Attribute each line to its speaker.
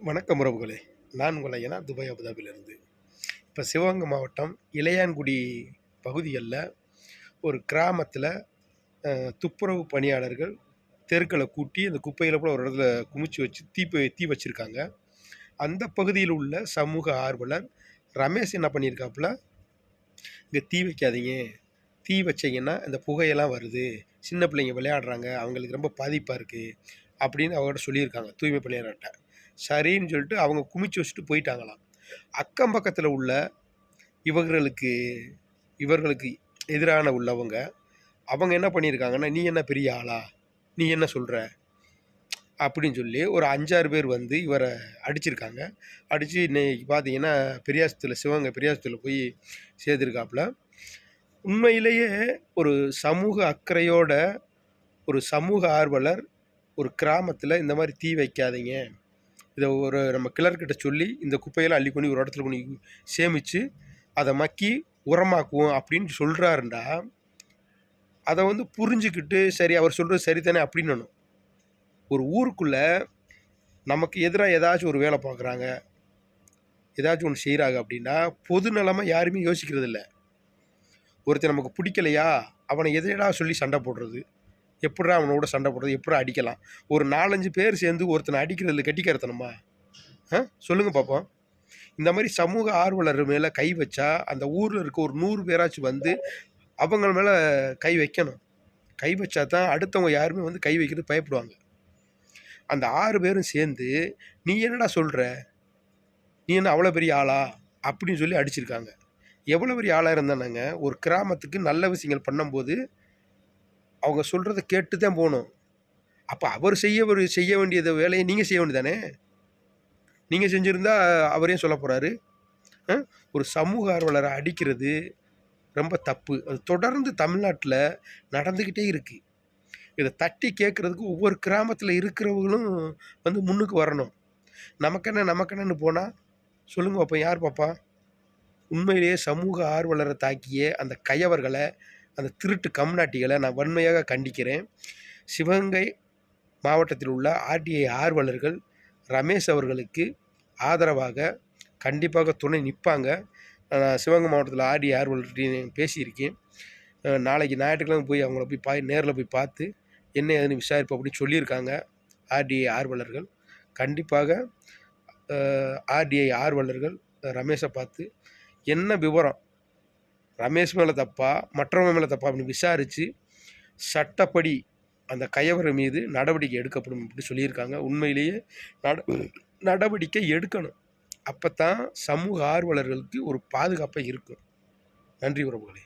Speaker 1: வணக்கம் உறவுகளே. நான் உங்கள் ஐயனா துபாய் அபுதாபிலிருந்து. இப்போ சிவகங்கை மாவட்டம் இளையான்குடி பகுதிகளில் ஒரு கிராமத்தில் துப்புரவு பணியாளர்கள் தெருக்களை கூட்டி அந்த குப்பைகளை கூட ஒரு இடத்துல குமிச்சு வச்சு தீ வச்சுருக்காங்க. அந்த பகுதியில் உள்ள சமூக ஆர்வலர் ரமேஷ் என்ன பண்ணியிருக்காப்புல, இங்கே தீ வைக்காதீங்க, தீ வச்சிங்கன்னா இந்த புகையெல்லாம் வருது, சின்ன பிள்ளைங்க விளையாடுறாங்க, அவங்களுக்கு ரொம்ப பாதிப்பாக இருக்குது அப்படின்னு அவர்கிட்ட சொல்லியிருக்காங்க தூய்மை பணியாளர்கிட்ட. சரின்னு சொல்லிட்டு அவங்க குமிச்சு வச்சுட்டு போயிட்டாங்களாம். அக்கம் பக்கத்தில் உள்ள இவர்களுக்கு இவர்களுக்கு எதிரான உள்ளவங்க அவங்க என்ன பண்ணியிருக்காங்கன்னா, நீ என்ன பெரிய ஆளா, நீ என்ன சொல்கிற அப்படின்னு சொல்லி ஒரு 5-6 பேர் வந்து இவரை அடிச்சிருக்காங்க. அடித்து இன்னைக்கு பார்த்தீங்கன்னா பெரியாஸ்பத்திரியில், சிவகங்கை பெரியாஸ்பத்திரியில் போய் சேர்த்துருக்காப்புல. உண்மையிலேயே ஒரு சமூக அக்கறையோட ஒரு சமூக ஆர்வலர் ஒரு கிராமத்தில் இந்த மாதிரி தீ வைக்காதீங்க, இதை ஒரு நம்ம கிளர்கிட்ட சொல்லி இந்த குப்பையெல்லாம் அள்ளி கொண்டு ஒரு இடத்துல கொண்டு சேமித்து அதை மக்கி உரமாக்குவோம் அப்படின்னு சொல்கிறாருண்டா, அதை வந்து புரிஞ்சுக்கிட்டு சரி அவர் சொல்கிறது சரிதானே அப்படின்னணும். ஒரு ஊருக்குள்ளே நமக்கு எதிராக ஏதாச்சும் ஒரு வேலை பார்க்குறாங்க, ஏதாச்சும் ஒன்று செய்கிறாங்க அப்படின்னா பொது நிலைமை யாருமே யோசிக்கிறது இல்லை. ஒருத்தர் நமக்கு பிடிக்கலையா அவனை எதையடா சொல்லி சண்டை போடுறது, எப்படா அவனோட சண்டை போடுறது, எப்படா அடிக்கலாம். ஒரு 4-5 பேர் சேர்ந்து ஒருத்தனை அடிக்கிறதுல கட்டிக்கிறத்தனமா சொல்லுங்கள் பார்ப்போம். இந்த மாதிரி சமூக ஆர்வலர் மேலே கை வச்சா அந்த ஊரில் இருக்க ஒரு 100 பேராச்சும் வந்து அவங்க மேலே கை வைக்கணும். கை வச்சா தான் அடுத்தவங்க யாருமே வந்து கை வைக்கிறது பயப்படுவாங்க. அந்த 6 பேரும் சேர்ந்து நீ என்னடா சொல்கிற, நீ என்ன அவ்வளோ பெரிய ஆளா அப்படின்னு சொல்லி அடிச்சிருக்காங்க. எவ்வளோ பெரிய ஆளாக இருந்தானாங்க, ஒரு கிராமத்துக்கு நல்ல விஷயங்கள் பண்ணும்போது அவங்க சொல்கிறத கேட்டு தான் போகணும். அப்போ அவர் செய்ய வேண்டியது வேலையை நீங்கள் செய்ய வேண்டியதானே. நீங்கள் செஞ்சுருந்தா அவரையும் சொல்ல போகிறாரு. ஒரு சமூக ஆர்வலரை அடிக்கிறது ரொம்ப தப்பு. அது தொடர்ந்து தமிழ்நாட்டில் நடந்துக்கிட்டே இருக்குது. இதை தட்டி கேட்குறதுக்கு ஒவ்வொரு கிராமத்தில் இருக்கிறவங்களும் வந்து முன்னுக்கு வரணும். நமக்கென்னு போனால் சொல்லுங்க பார்ப்போம், யார் பாப்பா? உண்மையிலேயே சமூக ஆர்வலரை தாக்கிய அந்த கயவர்களை, அந்த திருட்டு கம்நாட்டிகளை நான் வன்மையாக கண்டிக்கிறேன். சிவகங்கை மாவட்டத்தில் உள்ள ஆர்டிஐ ஆர்வலர்கள் ரமேஷ் அவர்களுக்கு ஆதரவாக கண்டிப்பாக துணை நிற்பாங்க. நான் சிவகங்கை மாவட்டத்தில் ஆர்டிஐ ஆர்வலர்கிட்டையும் பேசியிருக்கேன். நாளைக்கு ஞாயிற்றுக்கிழமை போய் அவங்கள போய் நேரில் போய் பார்த்து என்ன ஏதுன்னு விசாரிப்போம் அப்படின்னு சொல்லியிருக்காங்க ஆர்டிஐ ஆர்வலர்கள். கண்டிப்பாக ஆர்டிஐ ஆர்வலர்கள் ரமேஷை பார்த்து என்ன விவரம், ரமேஷ் மேலே தப்பா மற்றவங்க மேலே தப்பா அப்படின்னு விசாரித்து சட்டப்படி அந்த கயவர் மீது நடவடிக்கை எடுக்கப்படும் அப்படின்னு சொல்லியிருக்காங்க. உண்மையிலேயே நடவடிக்கை எடுக்கணும். அப்போ தான் சமூக ஆர்வலர்களுக்கு ஒரு பாதுகாப்பாக இருக்கும். நன்றி உறவுகளே.